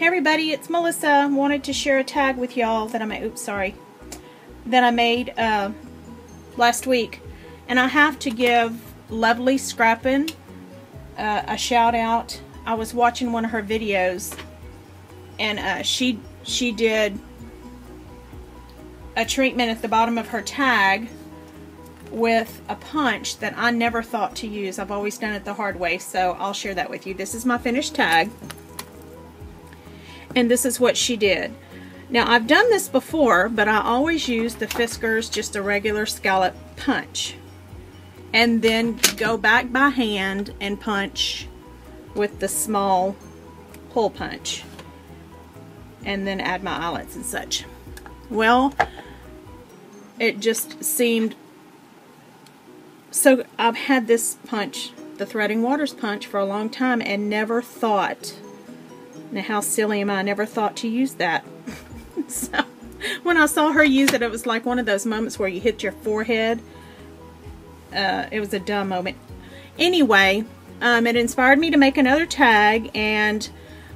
everybody, it's Melissa. Wanted to share a tag with y'all that I made, that I made last week. And I have to give Luvleescrappin a shout out. I was watching one of her videos, and she did a treatment at the bottom of her tag with a punch that I never thought to use. I've always done it the hard way, so I'll share that with you. This is my finished tag, and this is what she did. Now, I've done this before, but I always use the Fisker's, just a regular scallop punch, and then go back by hand and punch with the small hole punch, and then add my eyelets and such. Well, it just seemed so. I've had this punch, the Threading Waters punch, for a long time, and never thought, now how silly am I, never thought to use that. So when I saw her use it, it was like one of those moments where you hit your forehead. It was a dumb moment. Anyway, it inspired me to make another tag, and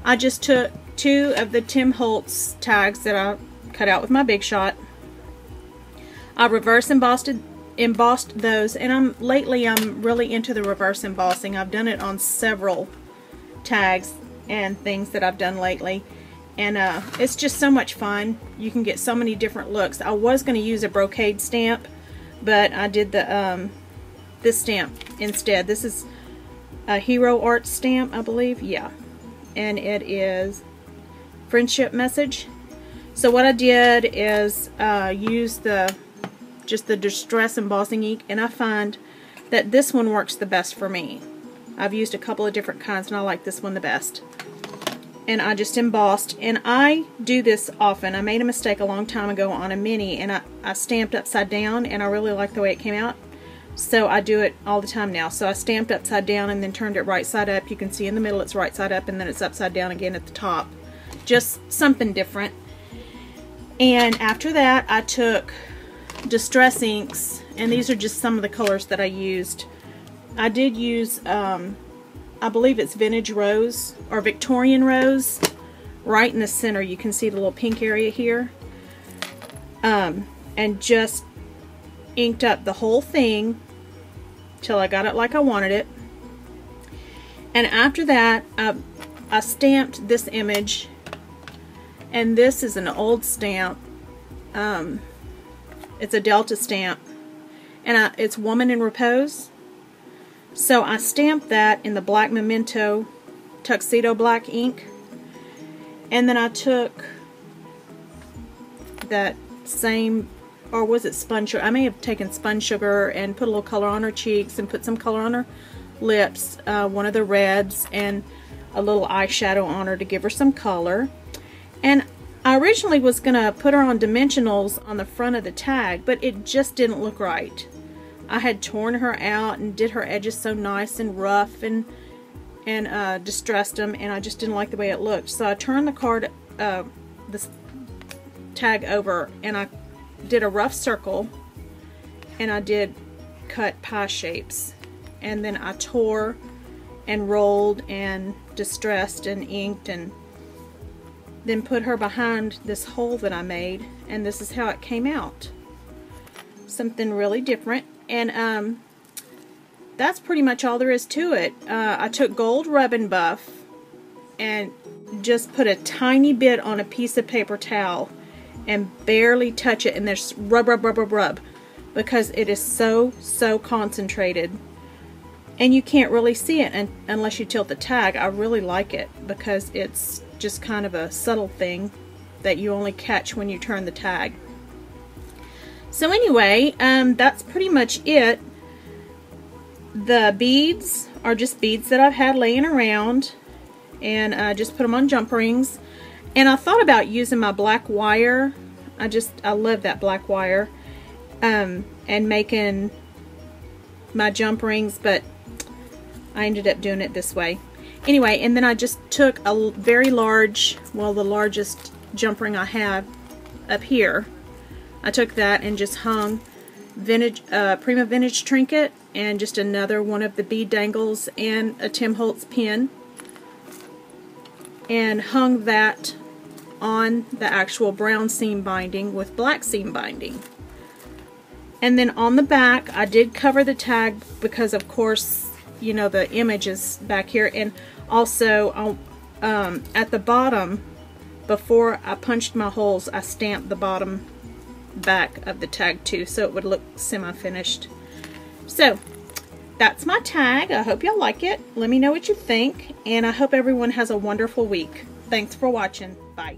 I just took 2 of the Tim Holtz tags that I cut out with my Big Shot. I reverse embossed those, and lately I'm really into the reverse embossing. I've done it on several tags and things that I've done lately, and it's just so much fun. You can get so many different looks. I was going to use a brocade stamp, but I did the this stamp instead. This is a Hero Art stamp, I believe. Yeah, and it is Friendship Message. So what I did is use just the Distress Embossing ink, and I find that this one works the best for me. I've used a couple of different kinds, and I like this one the best. And I just embossed, and I do this often. I made a mistake a long time ago on a mini, and I stamped upside down, and I really like the way it came out. So I do it all the time now. So I stamped upside down and then turned it right side up. You can see in the middle it's right side up, and then it's upside down again at the top. Just something different. And after that, I took Distress inks, and these are just some of the colors that I used. I did use, I believe it's Vintage Rose or Victorian Rose, right in the center. You can see the little pink area here, and just inked up the whole thing till I got it like I wanted it. And after that, I stamped this image, and this is an old stamp. It's a Delta stamp, and it's Woman in Repose. So I stamped that in the black Memento Tuxedo black ink, and then I took that same, or was it Spun Sugar? I may have taken Spun Sugar and put a little color on her cheeks and put some color on her lips, one of the reds, and a little eyeshadow on her to give her some color. And I originally was going to put her on dimensionals on the front of the tag, but it just didn't look right. I had torn her out and did her edges so nice and rough and distressed them, and I just didn't like the way it looked. So I turned the card, this tag over, and I did a rough circle, and I did cut pie shapes, and then I tore and rolled and distressed and inked, and then put her behind this hole that I made, and this is how it came out. Something really different. And that's pretty much all there is to it. I took gold rub and buff and just put a tiny bit on a piece of paper towel and barely touch it, and there's rub, rub, rub, rub, rub, because it is so concentrated, and you can't really see it unless you tilt the tag. I really like it because it's just kind of a subtle thing that you only catch when you turn the tag. So anyway, that's pretty much it. The beads are just beads that I've had laying around, and I just put them on jump rings. And I thought about using my black wire. I love that black wire, and making my jump rings, but I ended up doing it this way. Anyway, and then I just took a very large, well, the largest jump ring I have up here. I took that and just hung Prima Vintage Trinket and just another one of the bead dangles and a Tim Holtz pin and hung that on the actual brown seam binding with black seam binding. And then on the back, I did cover the tag because, of course, you know, the image is back here. And also, at the bottom, before I punched my holes, I stamped the bottom back of the tag too, so it would look semi-finished. So, that's my tag. I hope y'all like it. Let me know what you think, and I hope everyone has a wonderful week. Thanks for watching. Bye.